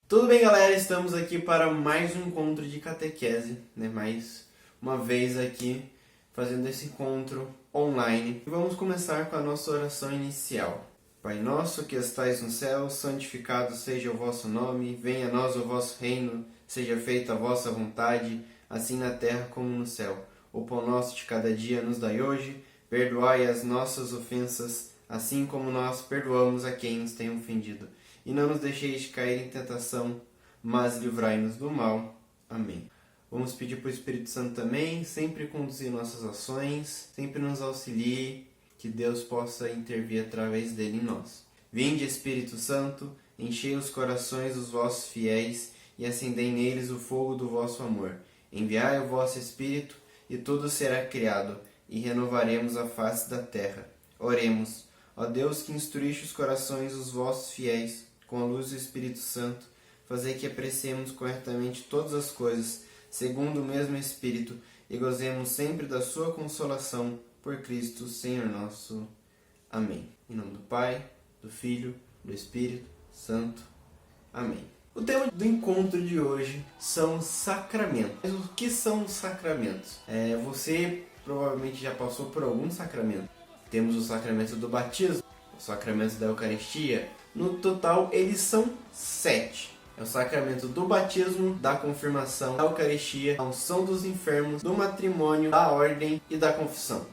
Tudo bem, galera? Estamos aqui para mais um encontro de catequese, Mais uma vez aqui fazendo esse encontro online. E vamos começar com a nossa oração inicial. Pai nosso que estais no céu, santificado seja o vosso nome, venha a nós o vosso reino, seja feita a vossa vontade, assim na terra como no céu. O pão nosso de cada dia nos dai hoje, perdoai as nossas ofensas, assim como nós perdoamos a quem nos tem ofendido. E não nos deixeis de cair em tentação, mas livrai-nos do mal. Amém. Vamos pedir para o Espírito Santo também, sempre conduzir nossas ações, sempre nos auxilie, que Deus possa intervir através dele em nós. Vinde, Espírito Santo, enchei os corações dos vossos fiéis e acendei neles o fogo do vosso amor. Enviai o vosso Espírito e tudo será criado, e renovaremos a face da terra. Oremos. Ó Deus, que instruíste os corações dos vossos fiéis com a luz do Espírito Santo, fazei que apreciemos corretamente todas as coisas, segundo o mesmo Espírito, e gozemos sempre da sua consolação, por Cristo, Senhor nosso. Amém. Em nome do Pai, do Filho, do Espírito Santo. Amém. O tema do encontro de hoje são sacramentos. Mas o que são os sacramentos? Você provavelmente já passou por algum sacramento. Temos o sacramento do batismo, o sacramento da Eucaristia. No total, eles são 7. É o sacramento do batismo, da confirmação, da Eucaristia, da unção dos enfermos, do matrimônio, da ordem e da confissão.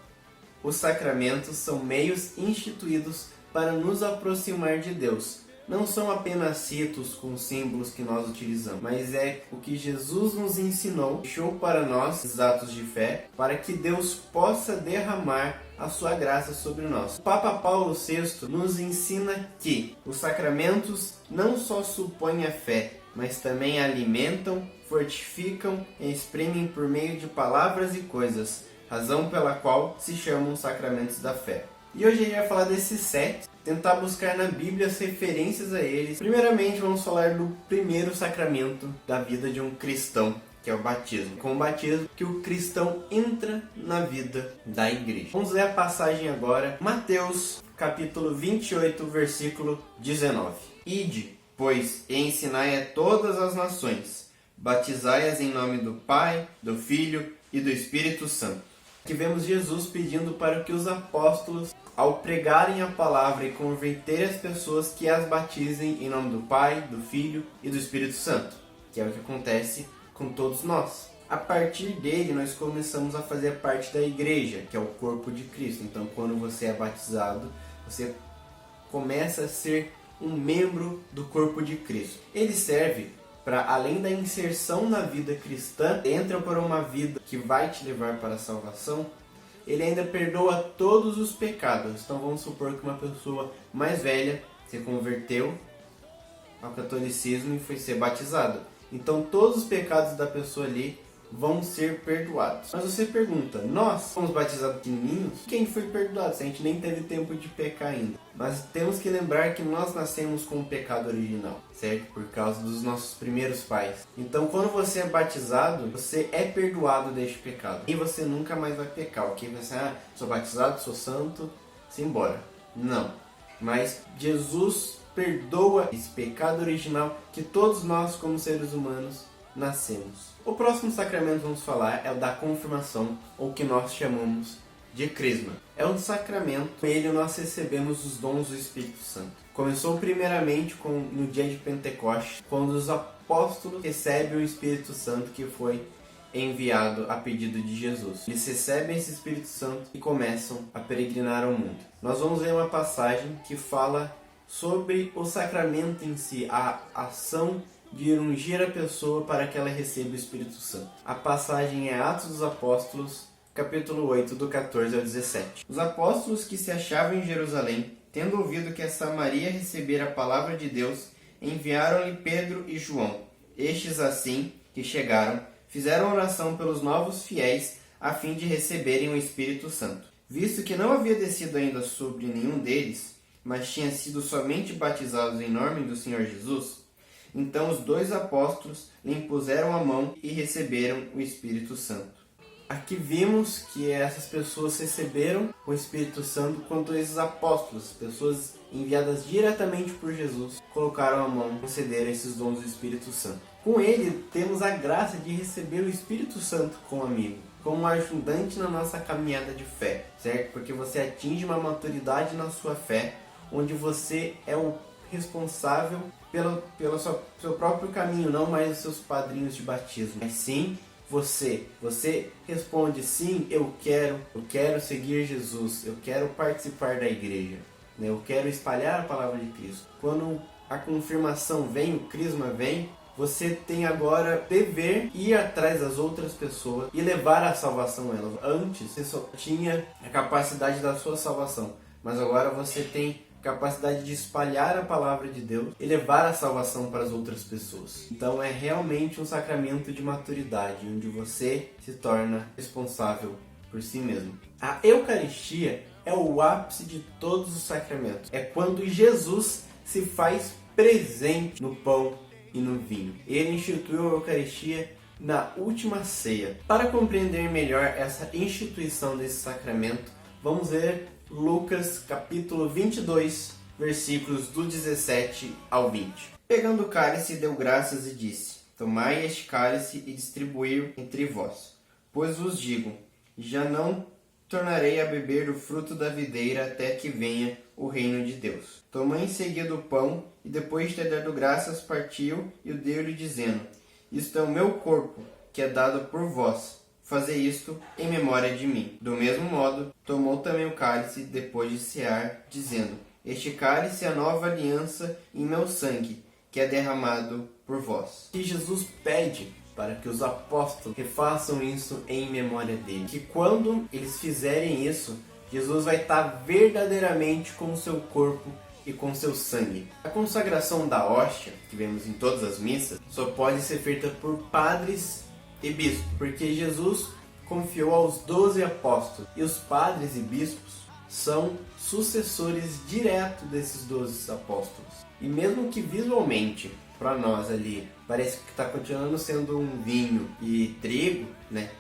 Os sacramentos são meios instituídos para nos aproximar de Deus. Não são apenas ritos com símbolos que nós utilizamos, mas é o que Jesus nos ensinou, deixou para nós os atos de fé, para que Deus possa derramar a sua graça sobre nós. O Papa Paulo VI nos ensina que os sacramentos não só supõem a fé, mas também alimentam, fortificam e exprimem por meio de palavras e coisas, razão pela qual se chamam sacramentos da fé. E hoje a gente vai falar desses 7, tentar buscar na Bíblia as referências a eles. Primeiramente vamos falar do primeiro sacramento da vida de um cristão, que é o batismo. Com o batismo que o cristão entra na vida da igreja. Vamos ler a passagem agora, Mateus capítulo 28, versículo 19. Ide, pois, e ensinai a todas as nações, batizai-as em nome do Pai, do Filho e do Espírito Santo. Aqui vemos Jesus pedindo para que os apóstolos, ao pregarem a palavra e converterem as pessoas, que as batizem em nome do Pai, do Filho e do Espírito Santo, que é o que acontece com todos nós. A partir dele, nós começamos a fazer parte da igreja, que é o corpo de Cristo. Então, quando você é batizado, você começa a ser um membro do corpo de Cristo. Ele serve para, além da inserção na vida cristã, entra para uma vida que vai te levar para a salvação. Ele ainda perdoa todos os pecados. Então vamos supor que uma pessoa mais velha se converteu ao catolicismo e foi ser batizado. Então todos os pecados da pessoa ali vão ser perdoados. Mas você pergunta, nós fomos batizados pequenininhos? Quem foi perdoado se a gente nem teve tempo de pecar ainda? Mas temos que lembrar que nós nascemos com o pecado original, certo? Por causa dos nossos primeiros pais. Então quando você é batizado, você é perdoado deste pecado. E você nunca mais vai pecar, ok? Você, sou batizado, sou santo, simbora. Não. Mas Jesus perdoa esse pecado original que todos nós, como seres humanos, nascemos. O próximo sacramento vamos falar é o da confirmação, ou que nós chamamos de crisma. É um sacramento, com ele nós recebemos os dons do Espírito Santo. Começou primeiramente no dia de Pentecostes, quando os apóstolos recebem o Espírito Santo que foi enviado a pedido de Jesus. Eles recebem esse Espírito Santo e começam a peregrinar ao mundo. Nós vamos ler uma passagem que fala sobre o sacramento em si, a ação de ungir a pessoa para que ela receba o Espírito Santo. A passagem é Atos dos Apóstolos, capítulo 8, do 14 ao 17. Os apóstolos que se achavam em Jerusalém, tendo ouvido que Samaria recebera a palavra de Deus, enviaram-lhe Pedro e João. Estes, assim que chegaram, fizeram oração pelos novos fiéis, a fim de receberem o Espírito Santo. Visto que não havia descido ainda sobre nenhum deles, mas tinha sido somente batizados em nome do Senhor Jesus, então os 2 apóstolos lhe impuseram a mão e receberam o Espírito Santo. Aqui vimos que essas pessoas receberam o Espírito Santo quando esses apóstolos, pessoas enviadas diretamente por Jesus, colocaram a mão e concederam esses dons do Espírito Santo. Com ele, temos a graça de receber o Espírito Santo como amigo, como ajudante na nossa caminhada de fé, certo? Porque você atinge uma maturidade na sua fé, onde você é o responsável pelo seu próprio caminho, não mais os seus padrinhos de batismo, mas sim você responde: sim, eu quero seguir Jesus, eu quero participar da igreja, né? Eu quero espalhar a palavra de Cristo. Quando a confirmação vem, o crisma vem, você tem agora dever ir atrás das outras pessoas e levar a salvação a elas. Antes você só tinha a capacidade da sua salvação, mas agora você tem capacidade de espalhar a palavra de Deus e levar a salvação para as outras pessoas. Então é realmente um sacramento de maturidade, onde você se torna responsável por si mesmo. A Eucaristia é o ápice de todos os sacramentos. É quando Jesus se faz presente no pão e no vinho. Ele instituiu a Eucaristia na última ceia. Para compreender melhor essa instituição desse sacramento, vamos ver Lucas capítulo 22, versículos do 17 ao 20. Pegando o cálice, deu graças e disse: tomai este cálice e distribuí-o entre vós. Pois vos digo, já não tornarei a beber do fruto da videira até que venha o reino de Deus. Tomou em seguida o pão e, depois de ter dado graças, partiu e o deu-lhe, dizendo: isto é o meu corpo, que é dado por vós. Fazei isto em memória de mim. Do mesmo modo, tomou também o cálice depois de cear, dizendo: este cálice é a nova aliança em meu sangue, que é derramado por vós. E Jesus pede para que os apóstolos refaçam isso em memória dele. Que quando eles fizerem isso, Jesus vai estar verdadeiramente com o seu corpo e com seu sangue. A consagração da hóstia, que vemos em todas as missas, só pode ser feita por padres e bispos, porque Jesus confiou aos 12 apóstolos, e os padres e bispos são sucessores diretos desses 12 apóstolos. E mesmo que visualmente, para nós ali, parece que está continuando sendo um vinho e trigo, né?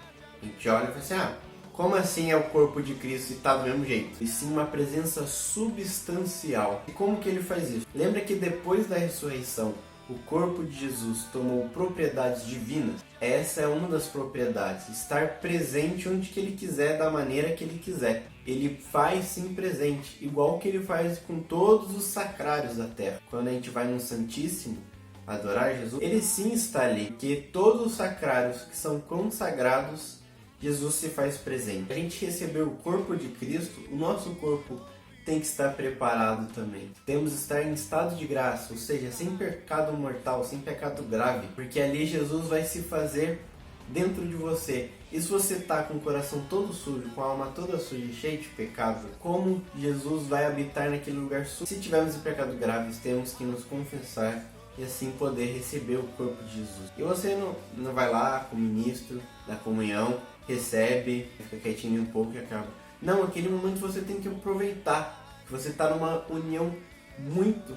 A gente olha e fala assim: como assim é o corpo de Cristo e está do mesmo jeito? E sim uma presença substancial. E como que ele faz isso? Lembra que depois da ressurreição, o corpo de Jesus tomou propriedades divinas? Essa é uma das propriedades, estar presente onde que ele quiser, da maneira que ele quiser. Ele faz sim presente, igual que ele faz com todos os sacrários da terra. Quando a gente vai no Santíssimo adorar Jesus, ele sim está ali, porque todos os sacrários que são consagrados, Jesus se faz presente. A gente recebeu o corpo de Cristo, o nosso corpo tem que estar preparado também. Temos que estar em estado de graça, ou seja, sem pecado mortal, sem pecado grave, porque ali Jesus vai se fazer dentro de você. E se você está com o coração todo sujo, com a alma toda suja, cheia de pecado, como Jesus vai habitar naquele lugar sujo? Se tivermos em pecado grave, temos que nos confessar e assim poder receber o corpo de Jesus. E você não vai lá com o ministro da comunhão, recebe, fica quietinho um pouco e acaba. Não, aquele momento você tem que aproveitar. Você está numa união muito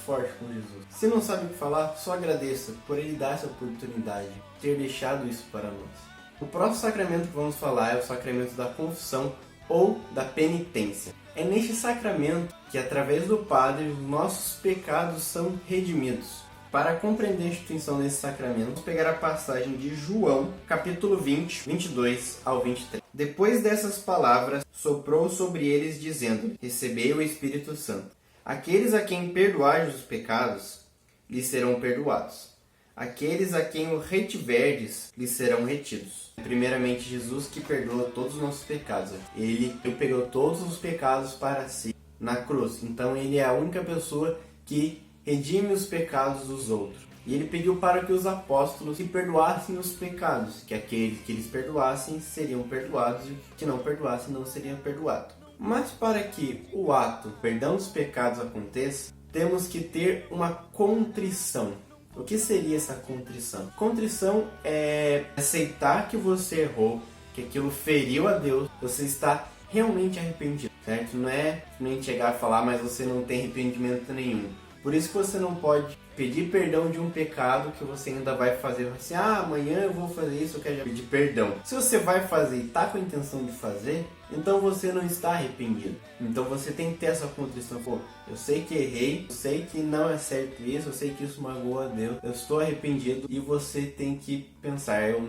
forte com Jesus. Se não sabe o que falar, só agradeça por ele dar essa oportunidade, ter deixado isso para nós. O próximo sacramento que vamos falar é o sacramento da confissão ou da penitência. É neste sacramento que, através do padre, os nossos pecados são redimidos. Para compreender a instituição desse sacramento, vamos pegar a passagem de João, capítulo 20, 22 ao 23. Depois dessas palavras, soprou sobre eles, dizendo: recebei o Espírito Santo. Aqueles a quem perdoardes os pecados, lhes serão perdoados. Aqueles a quem o retiverdes, lhes serão retidos. Primeiramente, Jesus que perdoa todos os nossos pecados. Ele pegou todos os pecados para si na cruz. Então ele é a única pessoa que redime os pecados dos outros. E ele pediu para que os apóstolos que perdoassem os pecados, que aqueles que eles perdoassem seriam perdoados e que não perdoassem não seriam perdoados. Mas para que o ato, perdão dos pecados, aconteça, temos que ter uma contrição. O que seria essa contrição? Contrição é aceitar que você errou, que aquilo feriu a Deus, você está realmente arrependido, certo? Não é nem chegar a falar, mas você não tem arrependimento nenhum. Por isso que você não pode pedir perdão de um pecado que você ainda vai fazer. Assim, amanhã eu vou fazer isso, eu quero pedir perdão. Se você vai fazer e está com a intenção de fazer, então você não está arrependido. Então você tem que ter essa contrição. Pô, eu sei que errei, eu sei que não é certo isso, eu sei que isso magoa a Deus, eu estou arrependido, e você tem que pensar, eu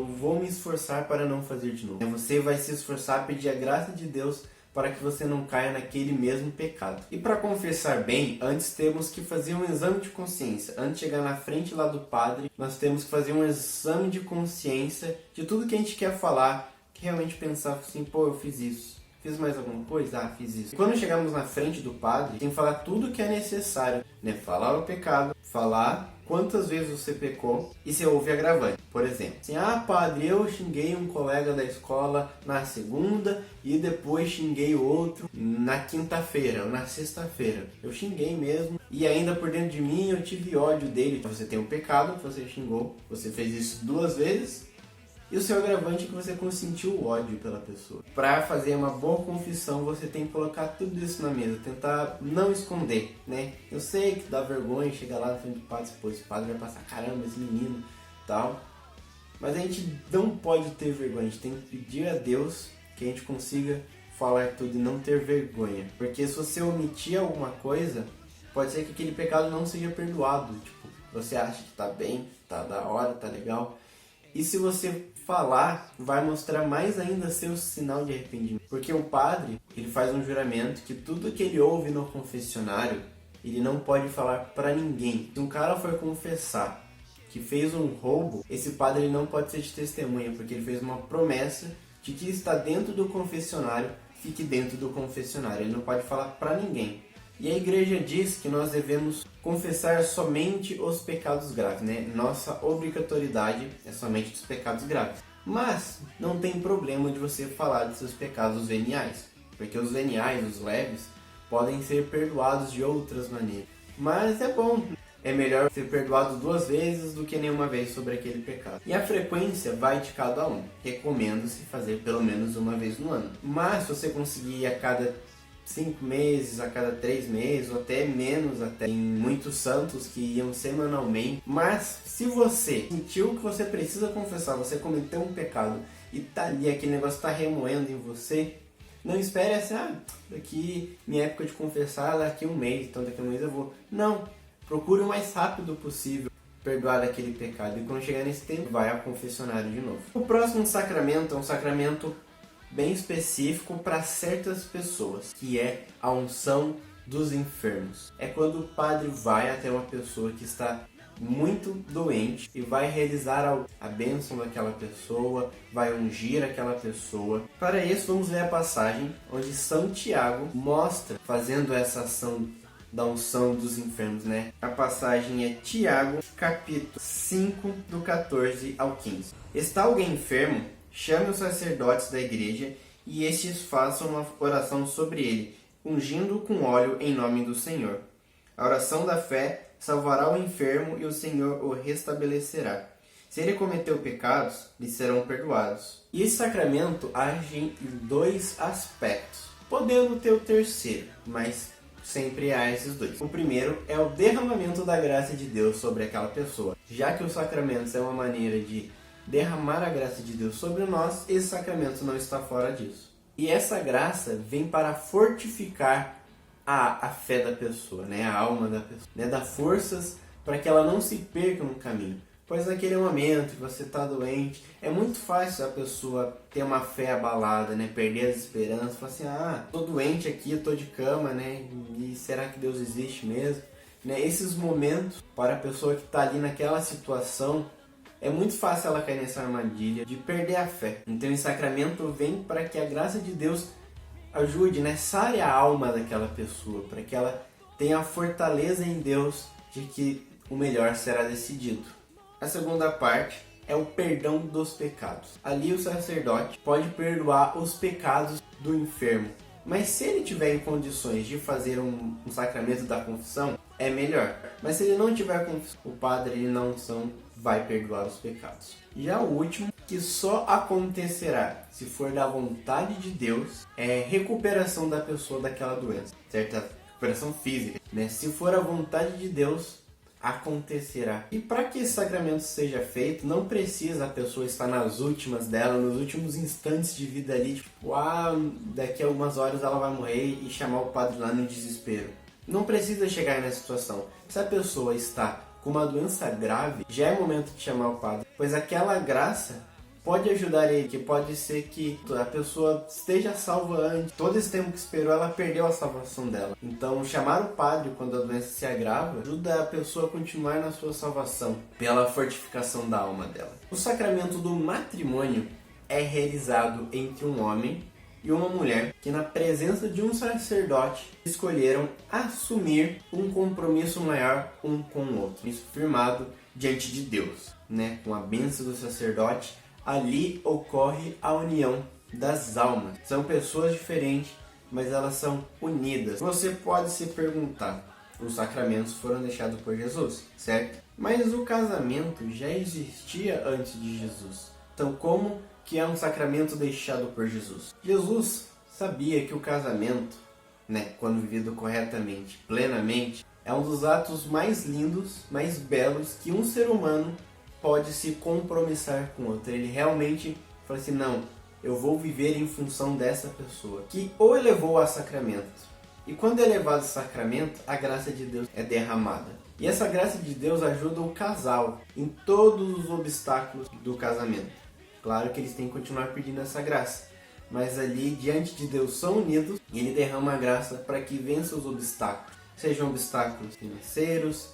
vou me esforçar para não fazer de novo. Você vai se esforçar a pedir a graça de Deus para que você não caia naquele mesmo pecado. E para confessar bem, antes temos que fazer um exame de consciência. Antes de chegar na frente lá do padre, nós temos que fazer um exame de consciência de tudo que a gente quer falar, que realmente pensar assim, pô, eu fiz isso. Fiz mais alguma coisa? Fiz isso. E quando chegarmos na frente do padre, tem que falar tudo que é necessário, né? Falar o pecado, falar quantas vezes você pecou e se houve agravante. Por exemplo, assim, padre, eu xinguei um colega da escola na segunda e depois xinguei outro na quinta-feira ou na sexta-feira. Eu xinguei mesmo e ainda por dentro de mim eu tive ódio dele. Então você tem um pecado, você xingou, você fez isso 2 vezes. E o seu agravante é que você consentiu o ódio pela pessoa. Para fazer uma boa confissão, você tem que colocar tudo isso na mesa, tentar não esconder, né? Eu sei que dá vergonha chegar lá na frente do padre, pô, esse padre vai passar, caramba, esse menino, tal. Mas a gente não pode ter vergonha, a gente tem que pedir a Deus que a gente consiga falar tudo e não ter vergonha. Porque se você omitir alguma coisa, pode ser que aquele pecado não seja perdoado. Tipo, você acha que tá bem, tá da hora, tá legal. E se você falar, vai mostrar mais ainda seu sinal de arrependimento. Porque o padre, ele faz um juramento que tudo que ele ouve no confessionário, ele não pode falar para ninguém. Se um cara for confessar que fez um roubo, esse padre ele não pode ser de testemunha, porque ele fez uma promessa de que está dentro do confessionário, fique dentro do confessionário. Ele não pode falar para ninguém. E a igreja diz que nós devemos confessar somente os pecados graves, né? Nossa obrigatoriedade é somente dos pecados graves. Mas não tem problema de você falar de seus pecados veniais, porque os veniais, os leves, podem ser perdoados de outras maneiras. Mas é bom, é melhor ser perdoado 2 vezes do que nenhuma vez sobre aquele pecado. E a frequência vai de cada um. Recomenda-se fazer pelo menos 1 vez no ano. Mas se você conseguir a cada 5 meses, a cada 3 meses, ou até menos, até em muitos santos que iam semanalmente. Mas se você sentiu que você precisa confessar, você cometeu um pecado e tá ali, aquele negócio tá remoendo em você, não espere assim, daqui minha época de confessar, daqui 1 mês, então daqui 1 mês eu vou. Não, procure o mais rápido possível perdoar aquele pecado, e quando chegar nesse tempo, vai ao confessionário de novo. O próximo sacramento é um sacramento bem específico para certas pessoas, que é a unção dos enfermos. É quando o padre vai até uma pessoa que está muito doente e vai realizar a bênção daquela pessoa, vai ungir aquela pessoa. Para isso, vamos ler a passagem onde São Tiago mostra fazendo essa ação da unção dos enfermos, né? A passagem é Tiago, capítulo 5, do 14 ao 15. Está alguém enfermo? Chame os sacerdotes da igreja e estes façam uma oração sobre ele, ungindo-o com óleo em nome do Senhor. A oração da fé salvará o enfermo e o Senhor o restabelecerá. Se ele cometeu pecados, lhe serão perdoados. E esse sacramento age em 2 aspectos, podendo ter o terceiro, mas sempre há esses 2. O primeiro é o derramamento da graça de Deus sobre aquela pessoa. Já que os sacramentos é uma maneira de derramar a graça de Deus sobre nós, esse sacramento não está fora disso. E essa graça vem para fortificar a fé da pessoa, né? A alma da pessoa, né? Dar forças para que ela não se perca no caminho. Pois naquele momento que você está doente, é muito fácil a pessoa ter uma fé abalada, né? Perder as esperanças, falar assim, tô doente aqui, eu tô de cama, né? E será que Deus existe mesmo? Né? Esses momentos, para a pessoa que está ali naquela situação, é muito fácil ela cair nessa armadilha de perder a fé. Então esse sacramento vem para que a graça de Deus ajude, né? Sare a alma daquela pessoa, para que ela tenha a fortaleza em Deus de que o melhor será decidido. A segunda parte é o perdão dos pecados. Ali o sacerdote pode perdoar os pecados do enfermo, mas se ele tiver em condições de fazer um sacramento da confissão, é melhor. Mas se ele não tiver confissão, o padre ele não vai perdoar os pecados. Já o último, que só acontecerá se for da vontade de Deus, é recuperação da pessoa daquela doença, certa recuperação física, né? Se for a vontade de Deus, acontecerá. E para que esse sacramento seja feito, não precisa a pessoa estar nas últimas dela, nos últimos instantes de vida ali, tipo, daqui a algumas horas ela vai morrer, e chamar o padre lá no desespero. Não precisa chegar nessa situação. Se a pessoa está com uma doença grave, já é momento de chamar o padre, pois aquela graça pode ajudar ele, que pode ser que a pessoa esteja salva antes. Todo esse tempo que esperou, ela perdeu a salvação dela. Então, chamar o padre quando a doença se agrava ajuda a pessoa a continuar na sua salvação, pela fortificação da alma dela. O sacramento do matrimônio é realizado entre um homem e uma mulher que, na presença de um sacerdote, escolheram assumir um compromisso maior um com o outro. Isso firmado diante de Deus, né? Com a bênção do sacerdote, ali ocorre a união das almas. São pessoas diferentes, mas elas são unidas. Você pode se perguntar, os sacramentos foram deixados por Jesus, certo? Mas o casamento já existia antes de Jesus. Então, como que é um sacramento deixado por Jesus? Jesus sabia que o casamento, né, quando vivido corretamente, plenamente, é um dos atos mais lindos, mais belos que um ser humano pode se compromissar com outro. Ele realmente fala assim, não, eu vou viver em função dessa pessoa, que o elevou a sacramento. E quando é elevado a sacramento, a graça de Deus é derramada. E essa graça de Deus ajuda o casal em todos os obstáculos do casamento. Claro que eles têm que continuar pedindo essa graça, mas ali diante de Deus são unidos e Ele derrama a graça para que vença os obstáculos. Sejam obstáculos financeiros,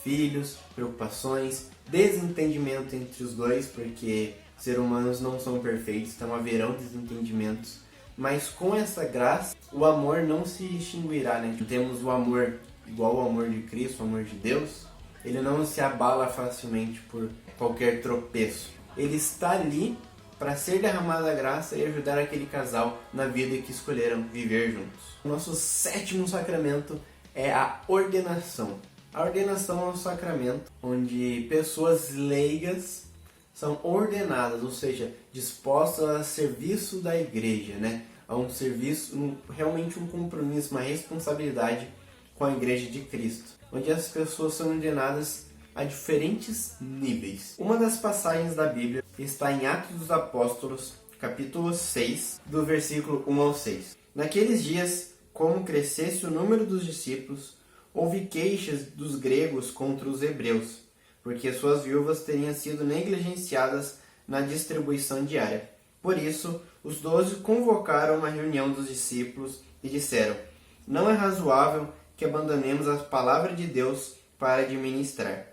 filhos, preocupações, desentendimento entre os dois, porque seres humanos não são perfeitos, então haverão desentendimentos. Mas com essa graça, o amor não se extinguirá, né? Temos o amor igual ao amor de Cristo, o amor de Deus. Ele não se abala facilmente por qualquer tropeço. Ele está ali para ser derramada a graça e ajudar aquele casal na vida que escolheram viver juntos. O nosso sétimo sacramento é a ordenação. A ordenação é um sacramento onde pessoas leigas são ordenadas, ou seja, dispostas a serviço da igreja, né? A um serviço, realmente um compromisso, uma responsabilidade com a igreja de Cristo, onde as pessoas são ordenadas a diferentes níveis. Uma das passagens da Bíblia está em Atos dos Apóstolos, capítulo 6, do versículo 1 ao 6. Naqueles dias, como crescesse o número dos discípulos, houve queixas dos gregos contra os hebreus, porque suas viúvas teriam sido negligenciadas na distribuição diária. Por isso, os 12 convocaram uma reunião dos discípulos e disseram: não é razoável que abandonemos a palavra de Deus para administrar.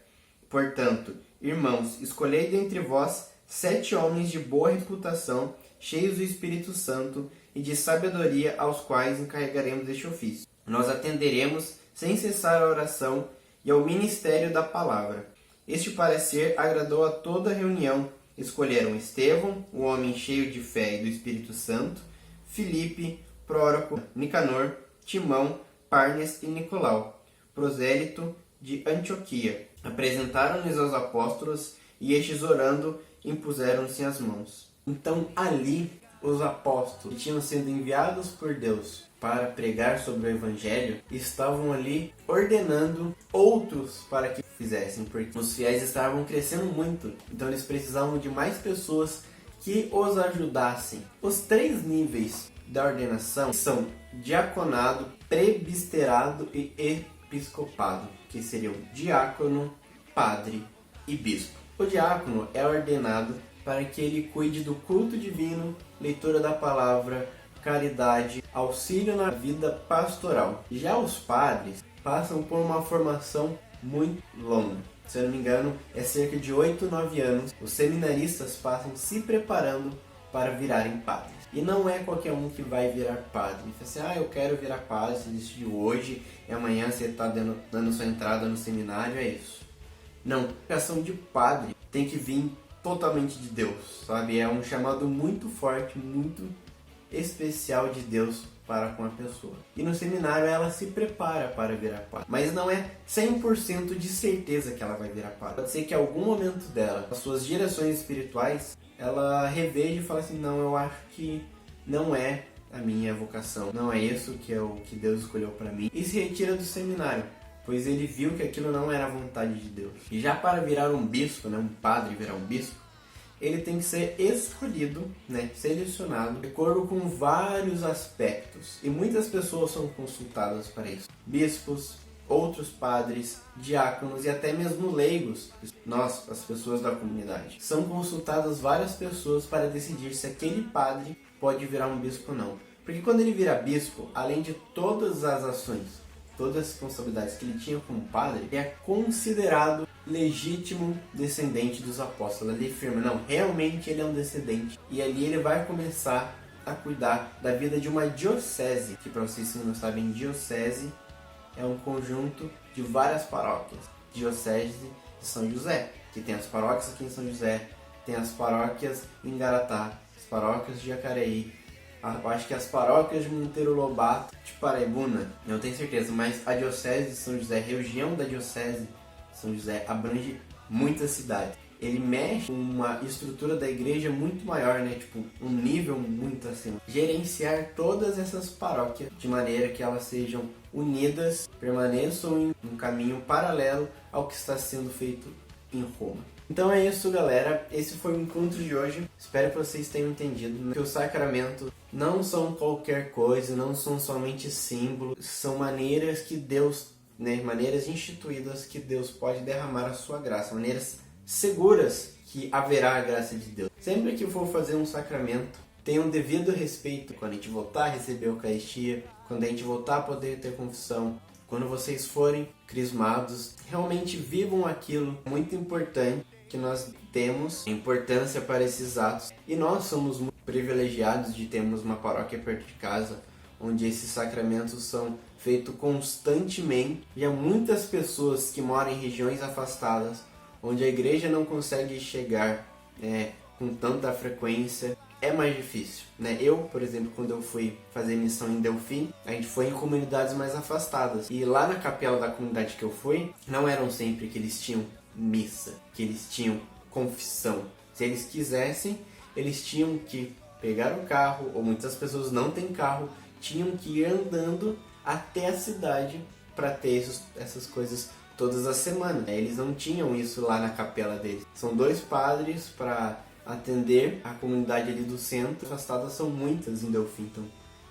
Portanto, irmãos, escolhei dentre vós 7 homens de boa reputação, cheios do Espírito Santo e de sabedoria, aos quais encarregaremos este ofício. Nós atenderemos sem cessar a oração e ao ministério da palavra. Este parecer agradou a toda a reunião. Escolheram Estevão, o homem cheio de fé e do Espírito Santo, Filipe, Próroco, Nicanor, Timão, Parnes e Nicolau, prosélito de Antioquia. Apresentaram-nos aos apóstolos e estes, orando, impuseram-se as mãos. Então ali os apóstolos, que tinham sido enviados por Deus para pregar sobre o Evangelho, estavam ali ordenando outros para que fizessem, porque os fiéis estavam crescendo muito, então eles precisavam de mais pessoas que os ajudassem. Os 3 níveis da ordenação são diaconado, presbiterado e episcopado, que seriam diácono, padre e bispo. O diácono é ordenado para que ele cuide do culto divino, leitura da palavra, caridade, auxílio na vida pastoral. Já os padres passam por uma formação muito longa. Se eu não me engano, é cerca de 8 ou 9 anos. Os seminaristas passam se preparando para virarem padres. E não é qualquer um que vai virar padre. Você fala assim, eu quero virar padre, você decidiu hoje e amanhã você está dando sua entrada no seminário, é isso. Não, a vocação de padre tem que vir totalmente de Deus, sabe? É um chamado muito forte, muito especial de Deus para com a pessoa. E no seminário ela se prepara para virar padre. Mas não é 100% de certeza que ela vai virar padre. Pode ser que em algum momento dela, as suas direções espirituais, ela reveja e fala assim, não, eu acho que não é a minha vocação, não é isso que é o que Deus escolheu para mim, e se retira do seminário. pois ele viu que aquilo não era a vontade de Deus. E já para virar um bispo, um padre virar um bispo, ele tem que ser escolhido, selecionado, de acordo com vários aspectos. E muitas pessoas são consultadas para isso. Bispos, outros padres, diáconos e até mesmo leigos, nós, as pessoas da comunidade. São consultadas várias pessoas para decidir se aquele padre pode virar um bispo ou não. Porque quando ele vira bispo, além de todas as ações, todas as responsabilidades que ele tinha como padre, ele é considerado legítimo descendente dos apóstolos. Ali afirma, não, realmente ele é um descendente. E ali ele vai começar a cuidar da vida de uma diocese, que para vocês que não sabem, diocese é um conjunto de várias paróquias. Diocese de São José, que tem as paróquias aqui em São José, tem as paróquias em Garatá, as paróquias de Jacareí, eu acho que as paróquias de Monteiro Lobato, de Paraibuna, não tenho certeza, mas a Diocese de São José, a região da Diocese de São José, abrange muitas cidades. Ele mexe com uma estrutura da igreja muito maior, um nível muito acima. Gerenciar todas essas paróquias de maneira que elas sejam unidas, permaneçam em um caminho paralelo ao que está sendo feito em Roma. Então é isso, galera. Esse foi o encontro de hoje. Espero que vocês tenham entendido que os sacramentos não são qualquer coisa, não são somente símbolos, são maneiras que Deus, maneiras instituídas que Deus pode derramar a sua graça, maneiras seguras que haverá a graça de Deus. Sempre que for fazer um sacramento, tenha um devido respeito quando a gente voltar a receber a Eucaristia, quando a gente voltar a poder ter confissão, quando vocês forem crismados, realmente vivam aquilo muito importante que nós temos, importância para esses atos. E nós somos muito privilegiados de termos uma paróquia perto de casa, onde esses sacramentos são feitos constantemente. E há muitas pessoas que moram em regiões afastadas, onde a igreja não consegue chegar com tanta frequência, é mais difícil. Eu, por exemplo, quando eu fui fazer missão em Delfim, a gente foi em comunidades mais afastadas. E lá na capela da comunidade que eu fui, não eram sempre que eles tinham missa, que eles tinham confissão. Se eles quisessem, eles tinham que pegar o carro, ou muitas pessoas não têm carro, tinham que ir andando até a cidade para ter essas coisas todas as semanas. Eles não tinham isso lá na capela deles. São 2 padres para atender a comunidade ali do centro. Afastadas são muitas em Delfim, então.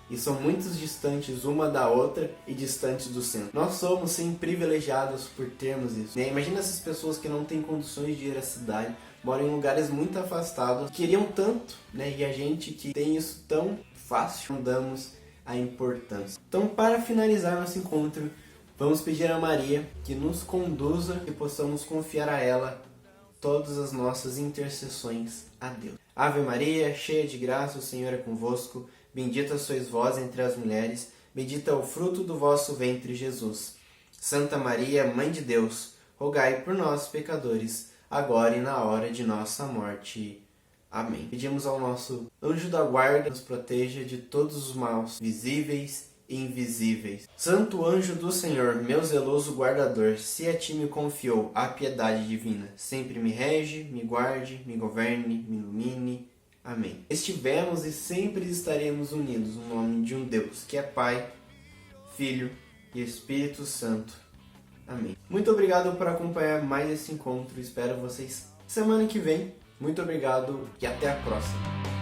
E são muito distantes uma da outra e distantes do centro. Nós somos, sim, privilegiados por termos isso. Imagina essas pessoas que não têm condições de ir à cidade, moram em lugares muito afastados, queriam tanto, e a gente que tem isso tão fácil, não damos a importância. Então, para finalizar nosso encontro, vamos pedir a Maria que nos conduza e possamos confiar a ela todas as nossas intercessões a Deus. Ave Maria, cheia de graça, o Senhor é convosco. Bendita sois vós entre as mulheres, bendito é o fruto do vosso ventre, Jesus. Santa Maria, Mãe de Deus, rogai por nós, pecadores, agora e na hora de nossa morte. Amém. Pedimos ao nosso anjo da guarda que nos proteja de todos os maus, visíveis e invisíveis. Santo anjo do Senhor, meu zeloso guardador, se a ti me confiou a piedade divina, sempre me rege, me guarde, me governe, me ilumine. Amém. Estivemos e sempre estaremos unidos no nome de um Deus, que é Pai, Filho e Espírito Santo. Amém. Muito obrigado por acompanhar mais esse encontro. Espero vocês semana que vem. Muito obrigado e até a próxima.